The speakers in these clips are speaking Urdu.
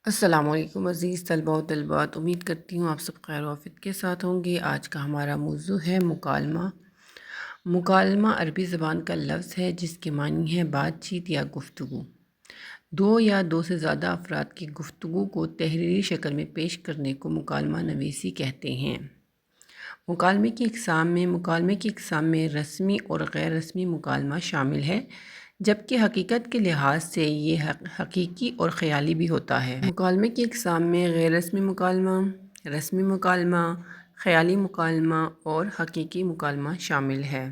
السلام علیکم عزیز طلباء و طلبات، امید کرتی ہوں آپ سب خیر و عافیت کے ساتھ ہوں گے۔ آج کا ہمارا موضوع ہے مکالمہ۔ مکالمہ عربی زبان کا لفظ ہے جس کے معنی ہے بات چیت یا گفتگو۔ دو یا دو سے زیادہ افراد کی گفتگو کو تحریری شکل میں پیش کرنے کو مکالمہ نویسی کہتے ہیں۔ مکالمے کی اقسام میں رسمی اور غیر رسمی مکالمہ شامل ہے، جبکہ حقیقت کے لحاظ سے یہ حقیقی اور خیالی بھی ہوتا ہے۔ مکالمے کی اقسام میں غیر رسمی مکالمہ، رسمی مکالمہ، خیالی مکالمہ اور حقیقی مکالمہ شامل ہے۔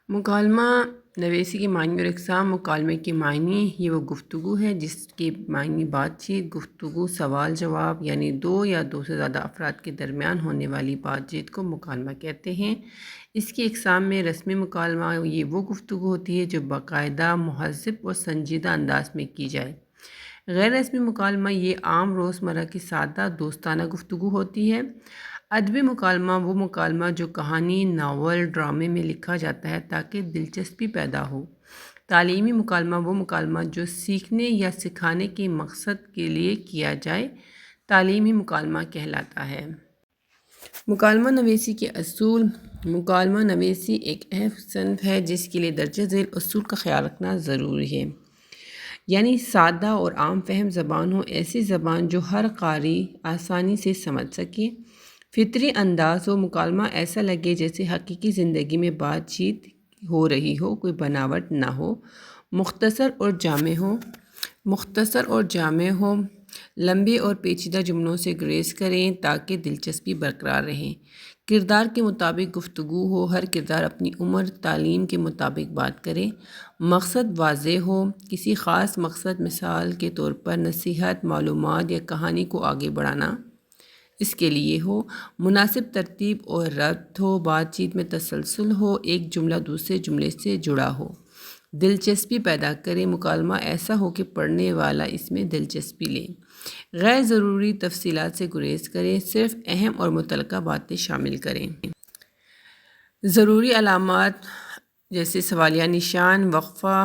مکالمہ نویسی کے معنی اور اقسام۔ مکالمے کے معنی: یہ وہ گفتگو ہے جس کے معنی بات چیت، گفتگو، سوال جواب، یعنی دو یا دو سے زیادہ افراد کے درمیان ہونے والی بات چیت کو مکالمہ کہتے ہیں۔ اس کی اقسام میں رسمی مکالمہ: یہ وہ گفتگو ہوتی ہے جو باقاعدہ، مہذب اور سنجیدہ انداز میں کی جائے۔ غیر رسمی مکالمہ: یہ عام روزمرہ کی سادہ دوستانہ گفتگو ہوتی ہے۔ ادبی مکالمہ: وہ مکالمہ جو کہانی، ناول، ڈرامے میں لکھا جاتا ہے تاکہ دلچسپی پیدا ہو۔ تعلیمی مکالمہ: وہ مکالمہ جو سیکھنے یا سکھانے کے مقصد کے لیے کیا جائے، تعلیمی مکالمہ کہلاتا ہے۔ مکالمہ نویسی کے اصول۔ مکالمہ نویسی ایک اہم صنف ہے جس کے لیے درجہ ذیل اصول کا خیال رکھنا ضروری ہے، یعنی سادہ اور عام فہم زبان ہو، ایسی زبان جو ہر قاری آسانی سے سمجھ سکے۔ فطری انداز ہو: مکالمہ ایسا لگے جیسے حقیقی زندگی میں بات چیت ہو رہی ہو، کوئی بناوٹ نہ ہو۔ مختصر اور جامع ہو: لمبے اور پیچیدہ جملوں سے گریز کریں تاکہ دلچسپی برقرار رہے۔ کردار کے مطابق گفتگو ہو: ہر کردار اپنی عمر، تعلیم کے مطابق بات کرے۔ مقصد واضح ہو: کسی خاص مقصد، مثال کے طور پر نصیحت، معلومات یا کہانی کو آگے بڑھانا، اس کے لیے ہو۔ مناسب ترتیب اور ربط ہو: بات چیت میں تسلسل ہو، ایک جملہ دوسرے جملے سے جڑا ہو۔ دلچسپی پیدا کرے: مکالمہ ایسا ہو کہ پڑھنے والا اس میں دلچسپی لے۔ غیر ضروری تفصیلات سے گریز کریں، صرف اہم اور متعلقہ باتیں شامل کریں۔ ضروری علامات جیسے سوالیہ نشان، وقفہ،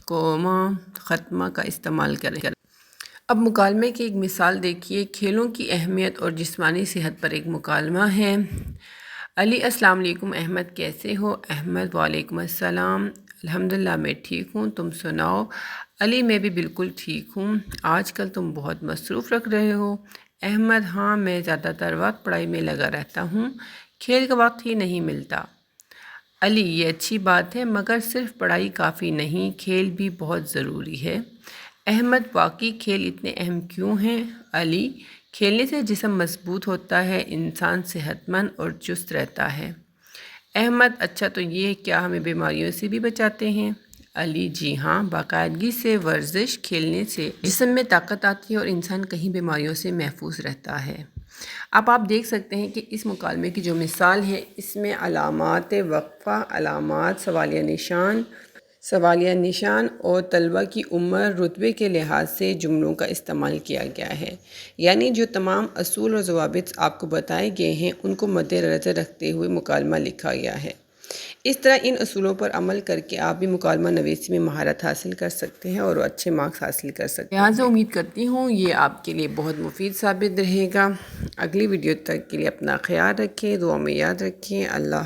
کوما، خاتمہ کا استعمال کریں۔ اب مکالمے کی ایک مثال دیکھیے۔ کھیلوں کی اہمیت اور جسمانی صحت پر ایک مکالمہ ہے۔ علی: السلام علیکم احمد، کیسے ہو؟ احمد: وعلیکم السلام، الحمدللہ میں ٹھیک ہوں، تم سناؤ؟ علی: میں بھی بالکل ٹھیک ہوں، آج کل تم بہت مصروف لگ رہے ہو۔ احمد: ہاں، میں زیادہ تر وقت پڑھائی میں لگا رہتا ہوں، کھیل کا وقت ہی نہیں ملتا۔ علی: یہ اچھی بات ہے، مگر صرف پڑھائی کافی نہیں، کھیل بھی بہت ضروری ہے۔ احمد: واقعی کھیل اتنے اہم کیوں ہیں؟ علی: کھیلنے سے جسم مضبوط ہوتا ہے، انسان صحت مند اور چست رہتا ہے۔ احمد: اچھا، تو یہ کیا ہمیں بیماریوں سے بھی بچاتے ہیں؟ علی: جی ہاں، باقاعدگی سے ورزش، کھیلنے سے جسم میں طاقت آتی ہے اور انسان کئی بیماریوں سے محفوظ رہتا ہے۔ اب آپ دیکھ سکتے ہیں کہ اس مکالمے کی جو مثال ہے، اس میں علامات وقفہ، علامات سوالیہ نشان اور طلبہ کی عمر، رتبے کے لحاظ سے جملوں کا استعمال کیا گیا ہے، یعنی جو تمام اصول اور ضوابط آپ کو بتائے گئے ہیں ان کو مد نظر رکھتے ہوئے مکالمہ لکھا گیا ہے۔ اس طرح ان اصولوں پر عمل کر کے آپ بھی مکالمہ نویسی میں مہارت حاصل کر سکتے ہیں اور اچھے مارکس حاصل کر سکتے ہیں۔ لہٰذا امید کرتی ہوں یہ آپ کے لیے بہت مفید ثابت رہے گا۔ اگلی ویڈیو تک کے لیے اپنا خیال رکھیں، دعا میں یاد رکھیں۔ اللہ